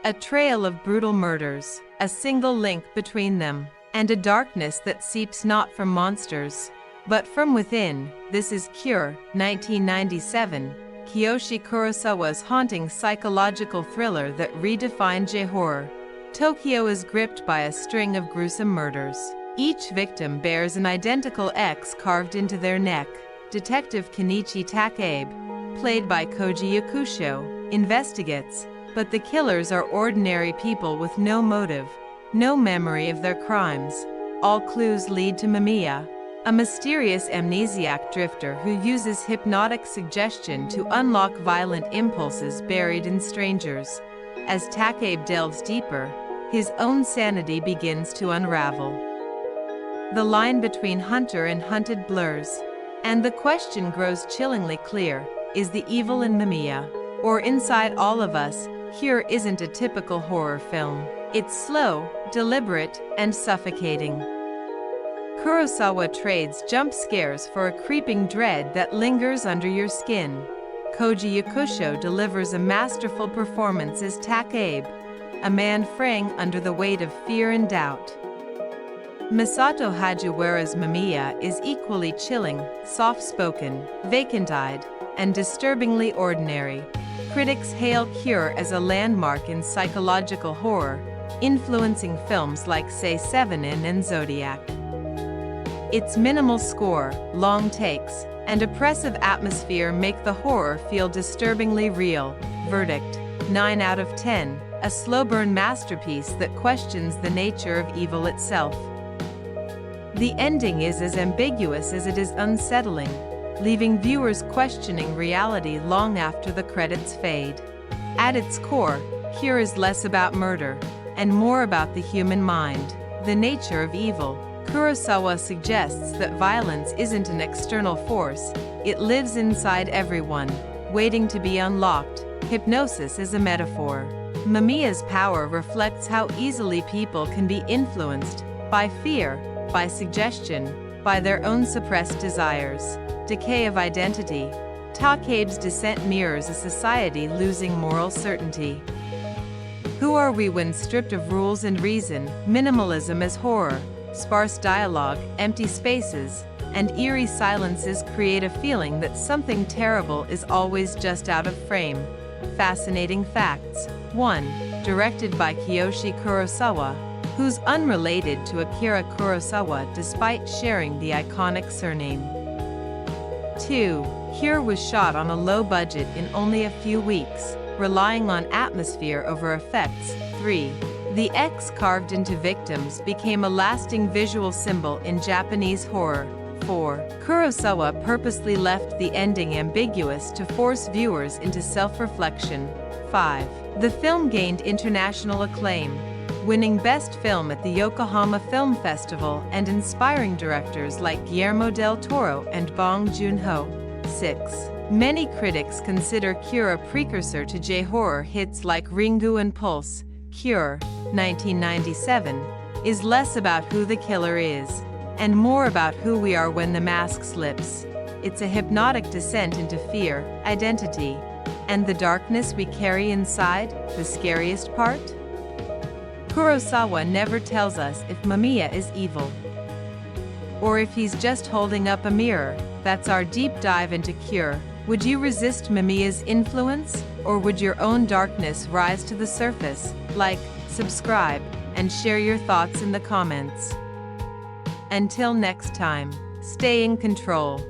A trail of brutal murders, a single link between them, and a darkness that seeps not from monsters, but from within. This is Cure, 1997, Kiyoshi Kurosawa's haunting psychological thriller that redefined J-horror. Tokyo is gripped by a string of gruesome murders. Each victim bears an identical X carved into their neck. Detective Kenichi Takebe, played by Kôji Yakusho, investigates, but the killers are ordinary people with no motive, no memory of their crimes. All clues lead to Mamiya, a mysterious amnesiac drifter who uses hypnotic suggestion to unlock violent impulses buried in strangers. As Takebe delves deeper, his own sanity begins to unravel. The line between hunter and hunted blurs, and the question grows chillingly clear: is the evil in Mamiya, or inside all of us? Cure isn't a typical horror film. It's slow, deliberate, and suffocating. Kurosawa trades jump scares for a creeping dread that lingers under your skin. Kôji Yakusho delivers a masterful performance as Takebe, a man fraying under the weight of fear and doubt. Masato Hagiwara's Mamiya is equally chilling, soft-spoken, vacant-eyed, and disturbingly ordinary. Critics hail Cure as a landmark in psychological horror, influencing films like Say Sevenin and Zodiac. Its minimal score, long takes, and oppressive atmosphere make the horror feel disturbingly real. Verdict: 9 out of 10, a slow-burn masterpiece that questions the nature of evil itself. The ending is as ambiguous as it is unsettling, leaving viewers questioning reality long after the credits fade. At its core, Cure is less about murder, and more about the human mind, the nature of evil. Kurosawa suggests that violence isn't an external force, it lives inside everyone, waiting to be unlocked. Hypnosis is a metaphor. Mamiya's power reflects how easily people can be influenced by fear, by suggestion, by their own suppressed desires. Decay of identity. Takebe's descent mirrors a society losing moral certainty. Who are we when stripped of rules and reason? Minimalism as horror. Sparse dialogue, empty spaces, and eerie silences create a feeling that something terrible is always just out of frame. Fascinating facts. 1. Directed by Kiyoshi Kurosawa, who's unrelated to Akira Kurosawa despite sharing the iconic surname. 2. Cure was shot on a low budget in only a few weeks, relying on atmosphere over effects. 3. The X carved into victims became a lasting visual symbol in Japanese horror. 4. Kurosawa purposely left the ending ambiguous to force viewers into self-reflection. 5. The film gained international acclaim, winning Best Film at the Yokohama Film Festival and inspiring directors like Guillermo del Toro and Bong Joon-ho. 6. Many critics consider Cure a precursor to J-horror hits like Ringu and Pulse. Cure, 1997, is less about who the killer is, and more about who we are when the mask slips. It's a hypnotic descent into fear, identity, and the darkness we carry inside. The scariest part? Kurosawa never tells us if Mamiya is evil, or if he's just holding up a mirror. That's our deep dive into Cure. Would you resist Mamiya's influence, or would your own darkness rise to the surface? Like, subscribe, and share your thoughts in the comments. Until next time, stay in control.